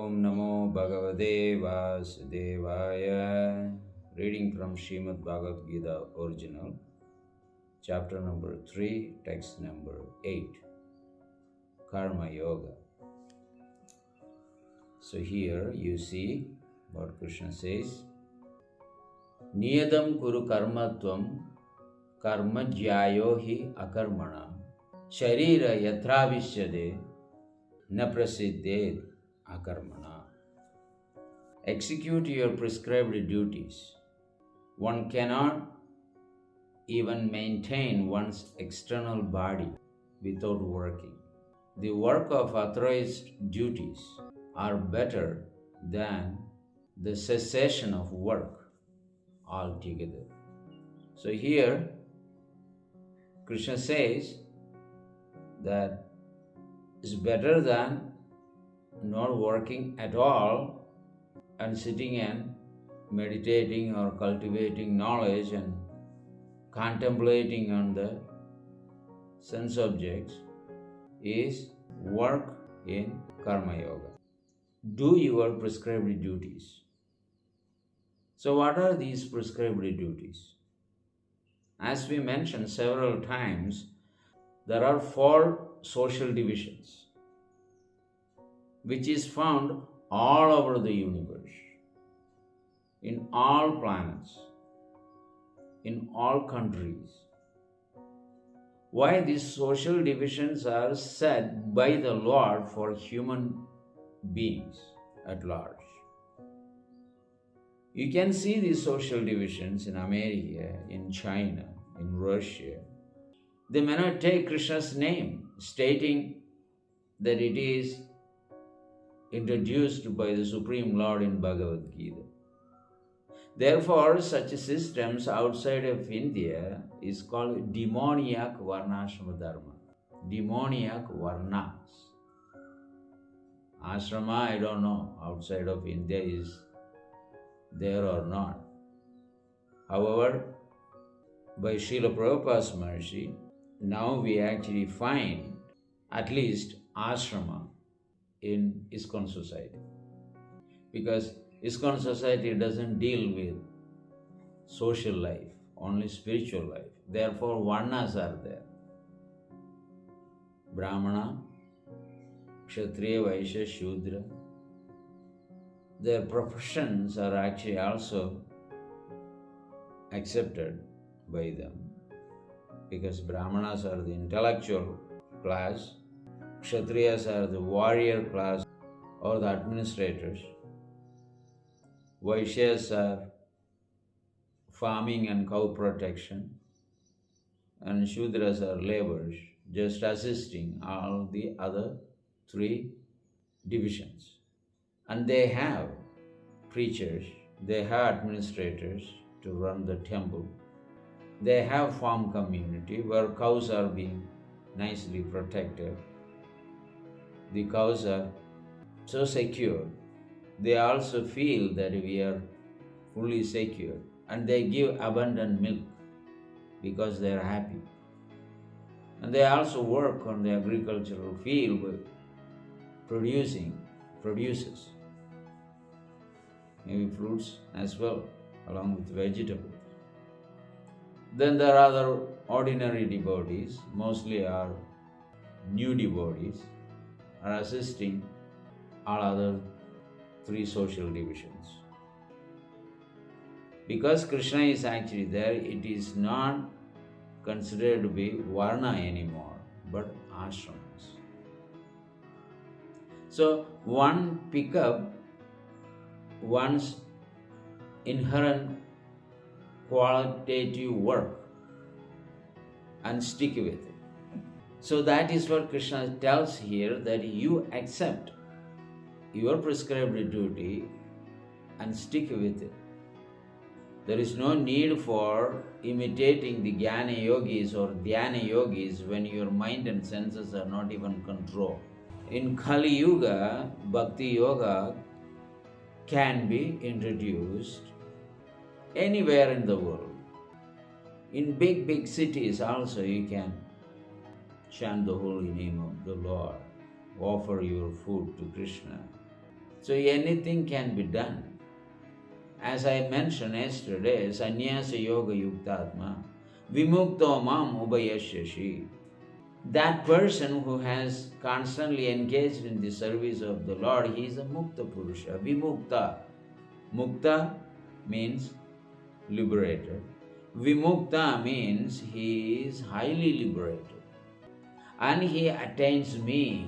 Om Namo Bhagavate Vasudevaya. Reading from Srimad Bhagavad Gita original, chapter number 3, text number 8, Karma Yoga. So here you see what Krishna says. Niyadam kuru karmatvam karma jyayo hi akarmana sharira yatravishyade na prasiddhed akarmana. Execute your prescribed duties. One cannot even maintain one's external body without working. The work of authorized duties are better than the cessation of work altogether. So here, Krishna says that it's better than not working at all and sitting and meditating or cultivating knowledge and contemplating on the sense objects is work in Karma Yoga. Do your prescribed duties. So what are these prescribed duties? As we mentioned several times, there are 4 social divisions which is found all over the universe, in all planets, in all countries. Why these social divisions are set by the Lord for human beings at large? You can see these social divisions in America, in China, in Russia. They may not take Krishna's name, stating that it is introduced by the Supreme Lord in Bhagavad Gita. Therefore, such systems outside of India is called demoniac varnashrama dharma. Demoniac varnas. Ashrama, I don't know, outside of India is there or not. However, by Srila Prabhupada's mercy, now we actually find at least ashrama in ISKCON society. Because ISKCON society doesn't deal with social life, only spiritual life. Therefore, varnas are there. Brahmana, Kshatriya, Vaishya, Shudra. Their professions are actually also accepted by them. Because Brahmanas are the intellectual class, Kshatriyas are the warrior class or the administrators, Vaishyas are farming and cow protection, and Shudras are laborers, just assisting all the other 3 divisions. And they have preachers, they have administrators to run the temple. They have farm community where cows are being nicely protected. The cows are so secure. They also feel that we are fully secure, and they give abundant milk because they are happy. And they also work on the agricultural field with produces maybe fruits as well, along with vegetables. Then there are other ordinary devotees, mostly are new devotees, are assisting all other 3 social divisions. Because Krishna is actually there, it is not considered to be varna anymore, but ashramas. So one pick up one's inherent qualitative work and stick with it. So that is what Krishna tells here, that you accept your prescribed duty and stick with it. There is no need for imitating the Jnana Yogis or Dhyana Yogis when your mind and senses are not even controlled. In Kali Yuga, Bhakti Yoga can be introduced anywhere in the world. In big cities also you can chant the holy name of the Lord, offer your food to Krishna, So anything can be done. As I mentioned yesterday, Sannyasa Yoga Yuktatma, Vimukto Mam Ubayasyashi. That person who has constantly engaged in the service of the Lord, he is a Mukta Purusha, Vimukta. Mukta means liberated. Vimukta means he is highly liberated. And he attains me.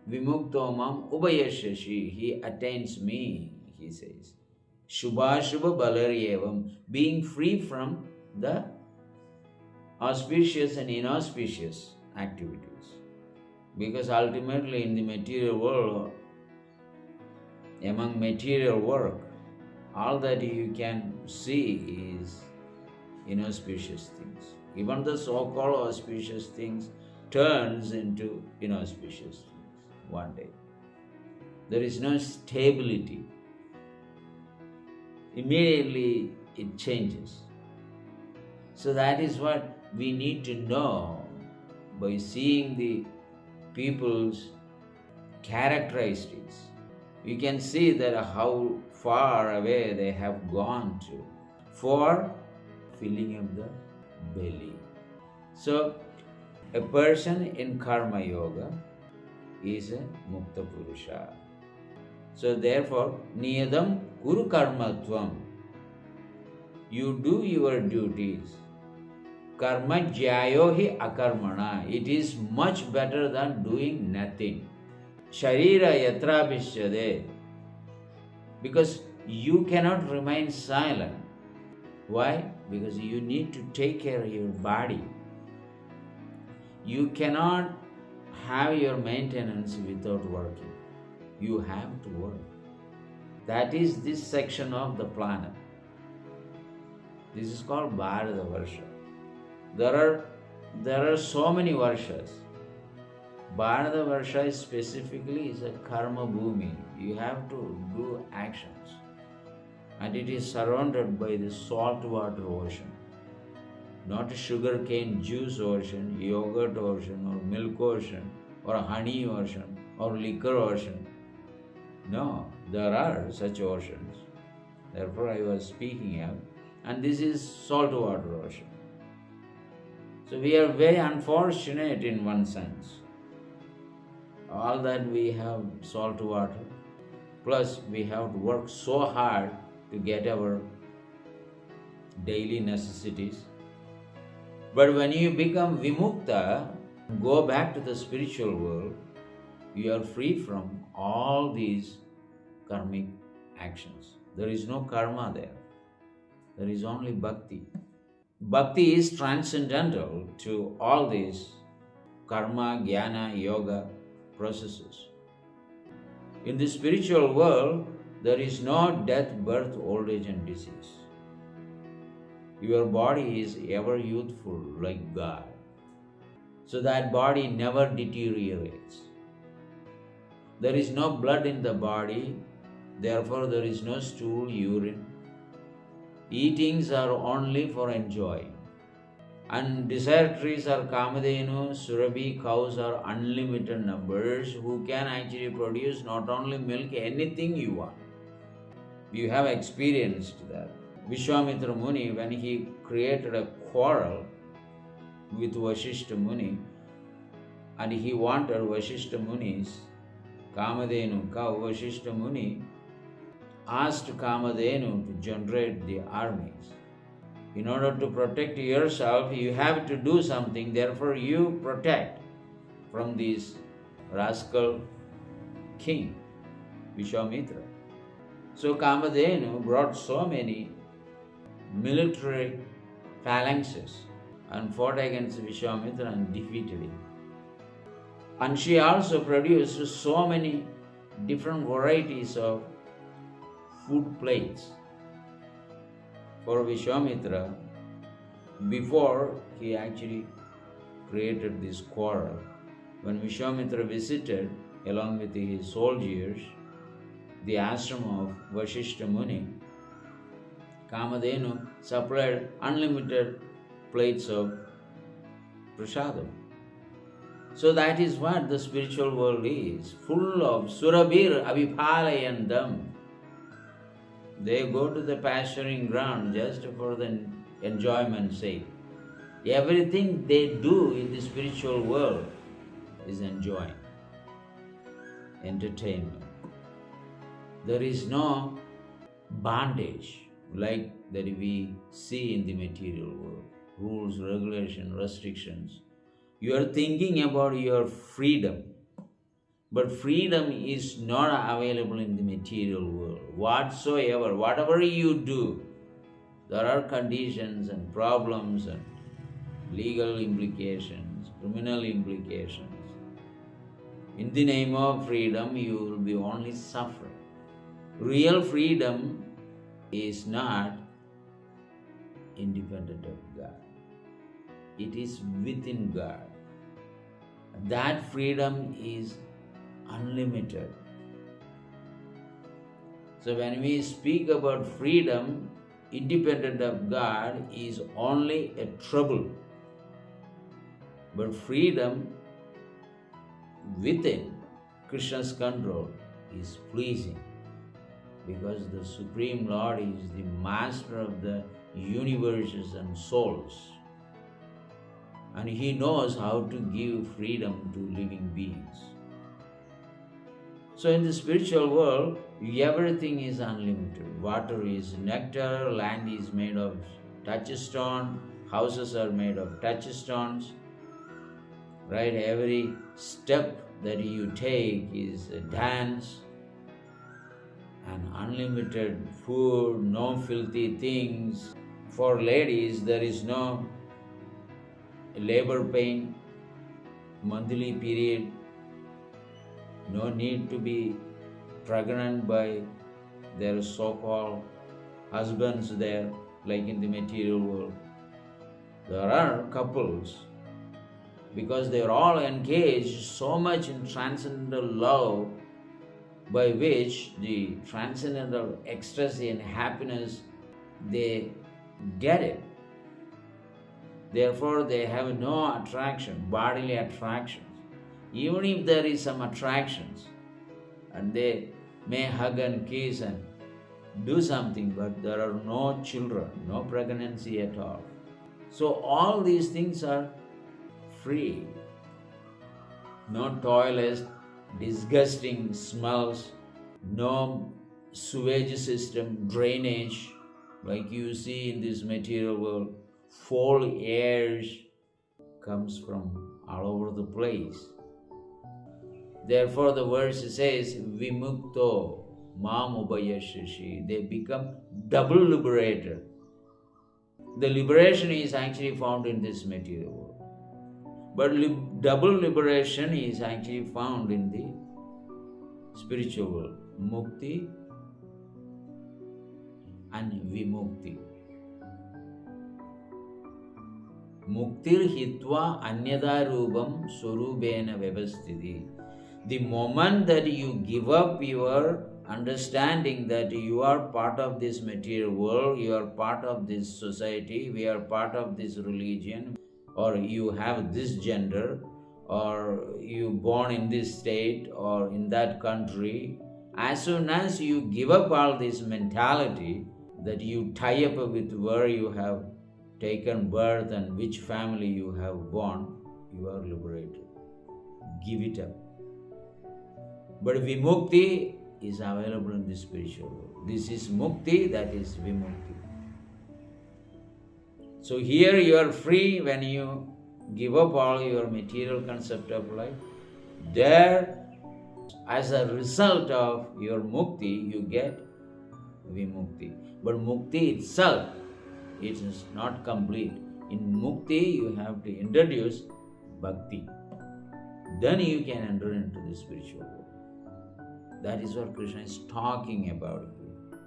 Vimukto Mam Ubayasyashi, he attains me, he says. Shubha Shubha Balaryevam, being free from the auspicious and inauspicious activities. Because ultimately in the material world, among material work, all that you can see is inauspicious things. Even the so-called auspicious things turns into inauspicious things one day. There is no stability. Immediately it changes. So that is what we need to know by seeing the people's characteristics. You can see that how far away they have gone to for filling up the belly. So a person in Karma Yoga is a Mukta Purusha. So therefore, Niyadam Kuru Karmatvam. You do your duties. Karma Jyayohi Akarmana. It is much better than doing nothing. Sharira Yatra Vishyade. Because you cannot remain silent. Why? Because you need to take care of your body. You cannot have your maintenance without working. You have to work. That is this section of the planet. This is called Bharata Varsha. There are so many Varshas. Bharata Varsha specifically is a karma bhumi. You have to do actions. And it is surrounded by the saltwater ocean. Not a sugarcane juice ocean, yogurt ocean, or milk ocean, or a honey ocean, or liquor ocean. No, there are such oceans. Therefore I was speaking of. And this is saltwater ocean. So we are very unfortunate in one sense. All that we have salt water, plus we have to work so hard to get our daily necessities. But when you become vimukta, go back to the spiritual world, you are free from all these karmic actions. There is no karma there. There is only bhakti. Bhakti is transcendental to all these karma, jnana, yoga processes. In the spiritual world, there is no death, birth, old age and disease. Your body is ever youthful like God. So that body never deteriorates. There is no blood in the body, therefore there is no stool, urine. Eatings are only for enjoying. And desire trees are Kamadhenu, Surabhi, cows are unlimited numbers who can actually produce not only milk, anything you want. You have experienced that. Vishwamitra Muni, when he created a quarrel with Vasishta Muni, and he wanted Vasishta Muni's Kamadhenu cow, Vasishta Muni asked Kamadhenu to generate the armies. In order to protect yourself, you have to do something, therefore you protect from this rascal king, Vishwamitra. So Kamadhenu brought so many military phalanxes and fought against Vishwamitra and defeated him. And she also produced so many different varieties of food plates for Vishwamitra before he actually created this quarrel. When Vishwamitra visited along with his soldiers the ashram of Vasishta Muni, Kamadhenu supplied unlimited plates of prasadam. So that is what the spiritual world is, full of surabhir aviphalayandam. They go to the pasturing ground just for the enjoyment's sake. Everything they do in the spiritual world is enjoying, entertainment. There is no bondage like that we see in the material world. Rules, regulation, restrictions. You are thinking about your freedom, but freedom is not available in the material world. Whatsoever, whatever you do, there are conditions and problems and legal implications, criminal implications. In the name of freedom, you will be only suffering. Real freedom is not independent of God. It is within God. That freedom is unlimited. So when we speak about freedom, independent of God is only a trouble. But freedom within Krishna's control is pleasing, because the Supreme Lord is the master of the universes and souls. And He knows how to give freedom to living beings. So in the spiritual world, everything is unlimited. Water is nectar, land is made of touchstone, houses are made of touchstones. Right? Every step that you take is a dance. And unlimited food, no filthy things. For ladies, there is no labor pain, monthly period, no need to be pregnant by their so-called husbands there, like in the material world. There are couples, because they are all engaged so much in transcendental love, by which the transcendental ecstasy and happiness, they get it. Therefore, they have no attraction, bodily attractions. Even if there is some attractions, and they may hug and kiss and do something, but there are no children, no pregnancy at all. So all these things are free. No toilets, disgusting smells, no sewage system, drainage, like you see in this material world. Foul airs comes from all over the place. Therefore the verse says, Vimukto mam ubayashishi. They become double liberated. The liberation is actually found in this material world. But double liberation is actually found in the spiritual world. Mukti and Vimukti. Muktir hitva anyada rubam surubena vyavasthiti. The moment that you give up your understanding that you are part of this material world, you are part of this society, we are part of this religion, or you have this gender, or you born in this state or in that country, as soon as you give up all this mentality that you tie up with where you have taken birth and which family you have born, you are liberated. Give it up. But Vimukti is available in the spiritual world. This is Mukti, that is Vimukti. So here you are free when you give up all your material concept of life. There, as a result of your Mukti, you get Vimukti. But Mukti itself, it is not complete. In Mukti, you have to introduce Bhakti. Then you can enter into the spiritual world. That is what Krishna is talking about here.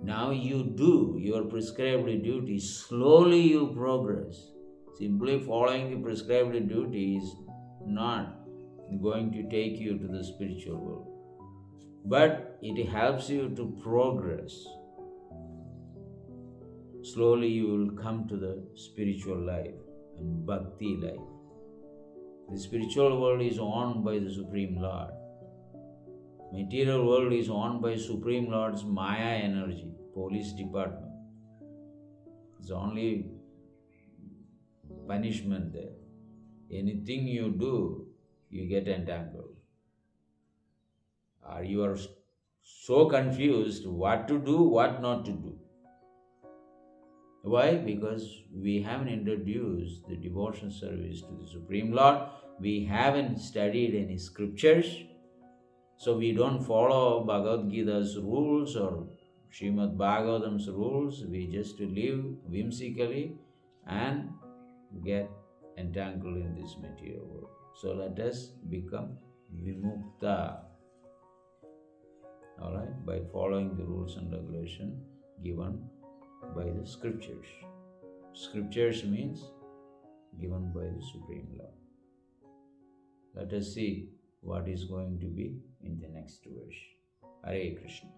Now you do your prescribed duty, slowly you progress. Simply following the prescribed duty is not going to take you to the spiritual world. But it helps you to progress. Slowly you will come to the spiritual life and bhakti life. The spiritual world is owned by the Supreme Lord. Material world is owned by Supreme Lord's Maya energy, police department. It's only punishment there. Anything you do, you get entangled. Or you are so confused what to do, what not to do. Why? Because we haven't introduced the devotion service to the Supreme Lord. We haven't studied any scriptures. So we don't follow Bhagavad Gita's rules or Srimad Bhagavatam's rules. We just live whimsically and get entangled in this material world. So let us become vimukta, all right, by following the rules and regulation given by the scriptures. Scriptures means given by the Supreme Lord. Let us see what is going to be in the next verse. Hare Krishna.